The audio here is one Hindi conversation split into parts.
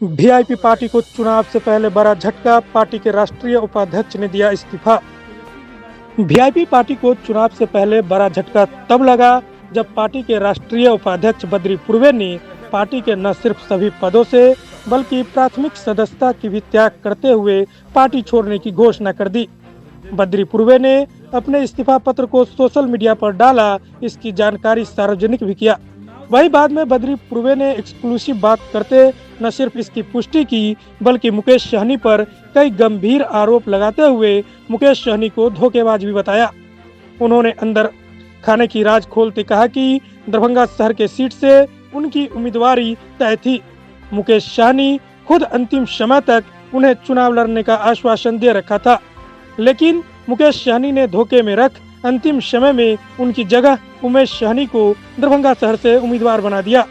वीआईपी पार्टी को चुनाव से पहले बड़ा झटका, पार्टी के राष्ट्रीय उपाध्यक्ष ने दिया इस्तीफा। वीआईपी पार्टी को चुनाव से पहले बड़ा झटका तब लगा जब पार्टी के राष्ट्रीय उपाध्यक्ष बद्री पूर्वे ने पार्टी के न सिर्फ सभी पदों से बल्कि प्राथमिक सदस्यता की भी त्याग करते हुए पार्टी छोड़ने की घोषणा कर दी। बद्री पूर्वे ने अपने इस्तीफा पत्र को सोशल मीडिया पर डाला, इसकी जानकारी सार्वजनिक भी किया। वही बाद में बद्री पूर्वे ने एक्सक्लूसिव बात करते न सिर्फ इसकी पुष्टि की बल्कि मुकेश सहनी पर कई गंभीर आरोप लगाते हुए मुकेश सहनी को धोखेबाज भी बताया। उन्होंने अंदर खाने की राज खोलते कहा कि दरभंगा शहर के सीट से उनकी उम्मीदवारी तय थी। मुकेश सहनी खुद अंतिम समय तक उन्हें चुनाव लड़ने का आश्वासन दे रखा था, लेकिन मुकेश सहनी ने धोखे में रख अंतिम समय में उनकी जगह उमेश सहनी को दरभंगा शहर से उम्मीदवार बना दिया।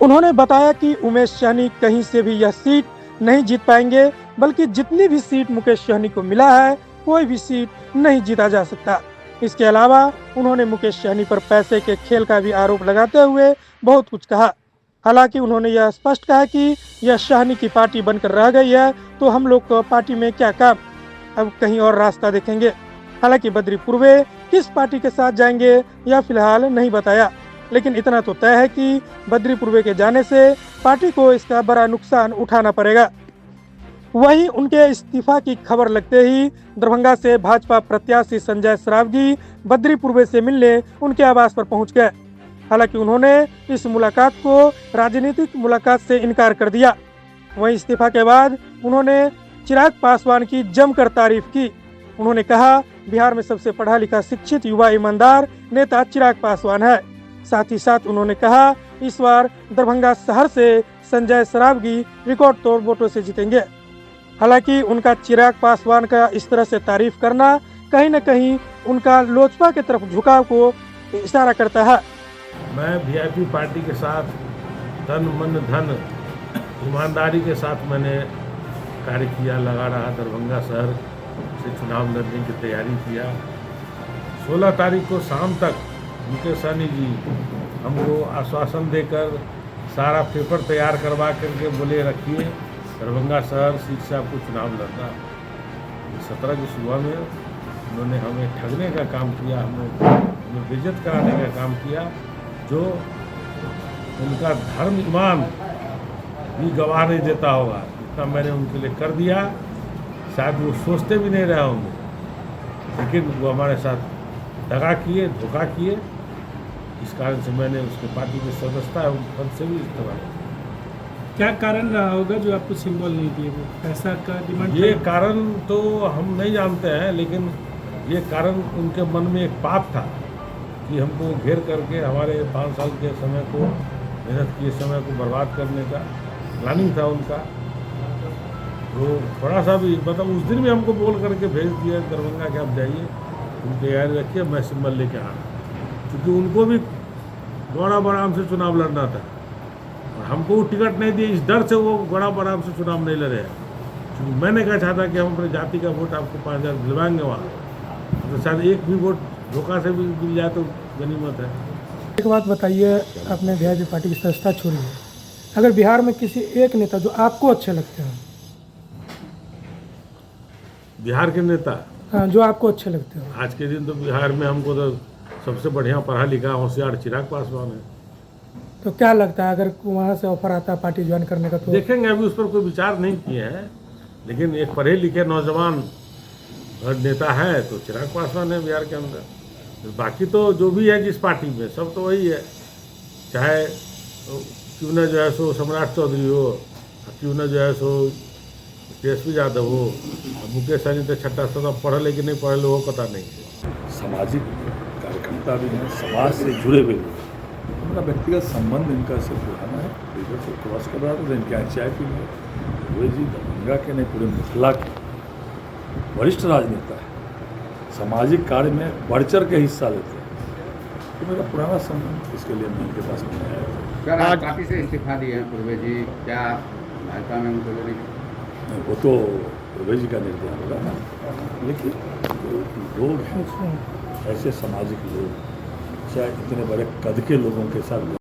उन्होंने बताया कि उमेश सहनी कहीं से भी यह सीट नहीं जीत पाएंगे, बल्कि जितनी भी सीट मुकेश सहनी को मिला है कोई भी सीट नहीं जीता जा सकता। इसके अलावा उन्होंने मुकेश सहनी पर पैसे के खेल का भी आरोप लगाते हुए बहुत कुछ कहा। हालांकि उन्होंने यह स्पष्ट कहा कि यह सहनी की पार्टी बनकर रह गई है तो हम लोग को पार्टी में क्या काम, अब कहीं और रास्ता देखेंगे। हालांकि बद्री पूर्वे किस पार्टी के साथ जाएंगे यह फिलहाल नहीं बताया, लेकिन इतना तो तय है कि बद्री पूर्वे के जाने से पार्टी को इसका बड़ा नुकसान उठाना पड़ेगा। वहीं उनके इस्तीफा की खबर लगते ही दरभंगा से भाजपा प्रत्याशी संजय सरावगी बद्री पूर्वे से मिलने उनके आवास पर पहुंच गए। हालांकि उन्होंने इस मुलाकात को राजनीतिक मुलाकात से इनकार कर दिया। वहीं इस्तीफा के बाद उन्होंने चिराग पासवान की जमकर तारीफ की। उन्होंने कहा, बिहार में सबसे पढ़ा लिखा शिक्षित युवा ईमानदार नेता चिराग पासवान है। साथ ही साथ उन्होंने कहा, इस बार दरभंगा शहर से संजय सरावगी रिकॉर्ड तोड़ वोटों से जीतेंगे। हालांकि उनका चिराग पासवान का इस तरह से तारीफ करना कहीं न कहीं उनका लोजपा की तरफ झुकाव को इशारा करता है। मैं वीआईपी पार्टी के साथ तन मन धन ईमानदारी के साथ मैंने कार्य किया, लगा रहा। दरभंगा शहर से चुनाव लड़ने की तैयारी किया। 16 तारीख को शाम तक मुकेश सहनी जी हमको आश्वासन देकर सारा पेपर तैयार करवा करके बोले, रखिए दरभंगा शहर सीट से आपको चुनाव लड़ना। 17 की सुबह में उन्होंने हमें ठगने का काम किया, हमें बेइज्जत कराने का काम किया, जो उनका धर्म ईमान भी गवाह नहीं देता होगा। इतना मैंने उनके लिए कर दिया, शायद वो सोचते भी नहीं रहे होंगे, लेकिन वो हमारे साथ दगा किए, धोखा किए। इस कारण से मैंने उसके पार्टी की सदस्यता है पद से भी इस्तीफा। क्या कारण रहा होगा जो आपको सिंबल नहीं दिए, वो पैसा का डिमांड? ये कारण तो हम नहीं जानते हैं, लेकिन ये कारण उनके मन में एक पाप था कि हमको घेर करके हमारे 5 साल के समय को, मेहनत किए समय को बर्बाद करने का प्लानिंग था उनका। तो थोड़ा सा भी मतलब उस दिन भी हमको बोल करके भेज दिया दरभंगा के, आप जाइए, उनकी तैयारी रखिए, मैं सिंबल लेके आना। क्योंकि उनको भी गौड़ा बराम से चुनाव लड़ना था और हमको वो टिकट नहीं दिए, इस डर से वो गौड़ा बराम से चुनाव नहीं लड़े हैं। क्योंकि मैंने कहा चाहता कि हम अपनी जाति का वोट आपको 5000 दिलवाएंगे वहाँ, तो शायद एक भी वोट धोखा से भी मिल जाए तो गनीमत है। एक बात बताइए, आपने वीआईपी पार्टी की सदस्यता छोड़ी है, अगर बिहार में किसी एक नेता जो आपको अच्छे लगते हैं, बिहार के नेता हाँ, जो आपको अच्छे लगते हो, आज के दिन तो बिहार में हमको तो सबसे बढ़िया पढ़ा लिखा होशियार चिराग पासवान है। तो क्या लगता है अगर वहाँ से ऑफर आता है पार्टी ज्वाइन करने का तो? देखेंगे, अभी उस पर कोई विचार नहीं किए हैं, लेकिन एक पढ़े लिखे नौजवान नेता है तो चिराग पासवान है बिहार के अंदर। बाकी तो जो भी है जिस पार्टी में, सब तो वही है। चाहे क्यों न जो है सो सम्राट चौधरी हो, क्यों न जो है सो तेजस्वी यादव हो, मुकेश सहनी तो छठा सदा पढ़े लेकिन नहीं पढ़े लोगों को पता नहीं है। सामाजिक कार्यकर्ता भी हैं, समाज से जुड़े हुए लोग। हमारा व्यक्तिगत संबंध इनका से पुराना है, इधर से क्रॉस कर रहा था, इनके यहाँ चाय पी हुए जी दरभंगा के नहीं पूरे मिथिला के वरिष्ठ राजनेता है, सामाजिक कार्य में बढ़ चढ़ के हिस्सा लेते हैं। तो मेरा पुराना संबंध, इसके लिए मैं इनके पास में आया था। आज पार्टी से इस्तीफा दिए हैं पूर्वे जी, क्या भाजपा में उनको नहीं, वो तो पूर्वे जी का निर्णय होगा ना, लेकिन लोग हैं ऐसे सामाजिक लोग, चाहे इतने बड़े कद के लोगों के साथ